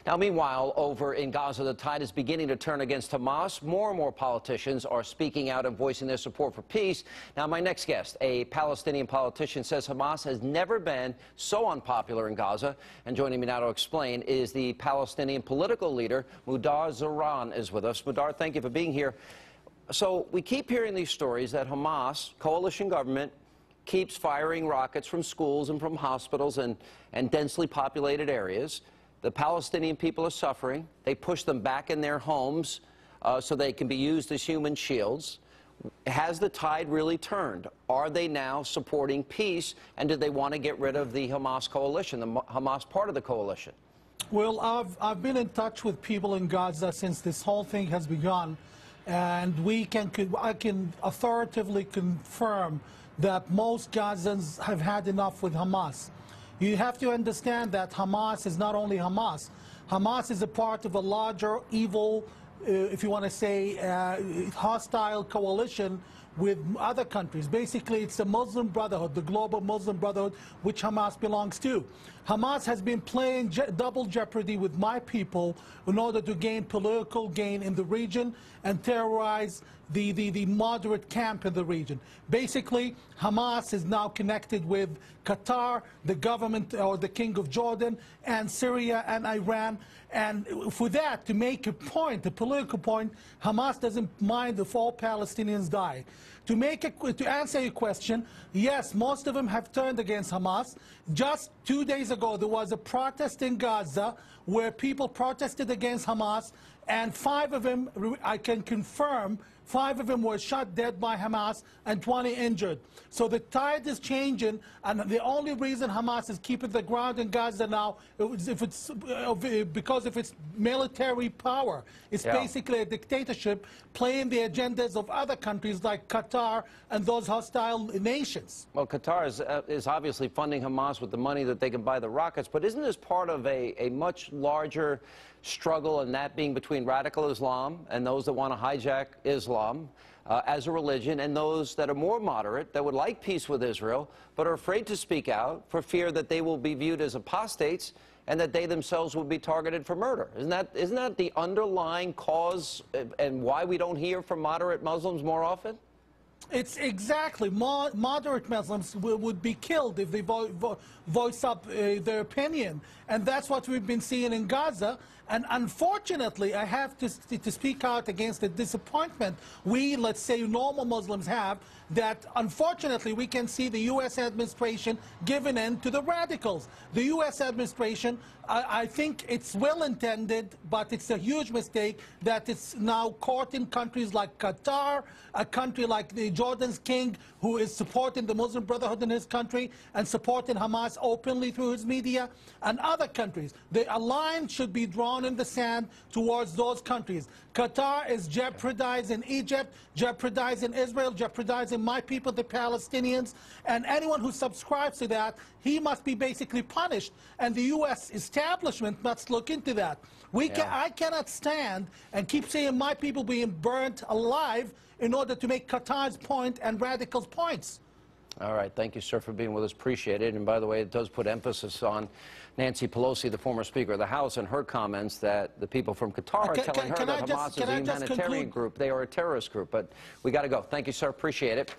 Now, meanwhile, over in Gaza, the tide is beginning to turn against Hamas. More and more politicians are speaking out and voicing their support for peace. Now, my next guest, a Palestinian politician, says Hamas has never been so unpopular in Gaza. And joining me now to explain is the Palestinian Political Leader, Mudar Zahran, is with us. Mudar, thank you for being here. So we keep hearing these stories that Hamas, coalition government, keeps firing rockets from schools and from hospitals and densely populated areas. The Palestinian people are suffering. They push them back in their homes so they can be used as human shields. Has the tide really turned? Are they now supporting peace? And do they want to get rid of the Hamas coalition, the Hamas part of the coalition? Well, I've been in touch with people in Gaza since this whole thing has begun, and I can authoritatively confirm that most Gazans have had enough with Hamas. You have to understand that Hamas is not only Hamas. Hamas is a part of a larger evil, if you want to say, hostile coalition with other countries. Basically, it's the Muslim Brotherhood, the global Muslim Brotherhood, which Hamas belongs to. Hamas has been playing double jeopardy with my people in order to gain political gain in the region and terrorize the moderate camp in the region. Basically, Hamas is now connected with Qatar, the government or the King of Jordan, and Syria and Iran. And for that, to make a point, a political point, Hamas doesn't mind if all Palestinians die. To answer your question, yes, most of them have turned against Hamas. Just 2 days ago, there was a protest in Gaza where people protested against Hamas, and 5 of them, I can confirm, 5 of them were shot dead by Hamas and 20 injured. So the tide is changing, and the only reason Hamas is keeping the ground in Gaza now is because of its military power. It's basically a dictatorship playing the agendas of other countries like Qatar and those hostile nations. Well, Qatar is obviously funding Hamas with the money that they can buy the rockets, but isn't this part of a much larger struggle, and that being between radical Islam and those that want to hijack Islam as a religion, and those that are more moderate, that would like peace with Israel, but are afraid to speak out for fear that they will be viewed as apostates and that they themselves would be targeted for murder? Isn't that the underlying cause and why we don't hear from moderate Muslims more often? It's exactly. Moderate Muslims would be killed if they voice up their opinion. And that's what we've been seeing in Gaza. And unfortunately, I have to speak out against the disappointment we, let's say, normal Muslims have, that unfortunately we can see the U.S. administration giving in to the radicals. The U.S. administration, I think it's well-intended, but it's a huge mistake that it's now courting countries like Qatar, a country like Jordan's king, who is supporting the Muslim Brotherhood in his country and supporting Hamas openly through his media, and other countries. A line should be drawn in the sand towards those countries. Qatar is jeopardizing Egypt, jeopardizing Israel, jeopardizing my people, the Palestinians, and anyone who subscribes to that, he must be basically punished, and the U.S. establishment must look into that. I cannot stand and keep seeing my people being burnt alive in order to make Qatar's point and radicals' points. All right. Thank you, sir, for being with us. Appreciate it. And by the way, it does put emphasis on Nancy Pelosi, the former Speaker of the House, and her comments that the people from Qatar are telling her that Hamas is a humanitarian group. They are a terrorist group. But we got to go. Thank you, sir. Appreciate it.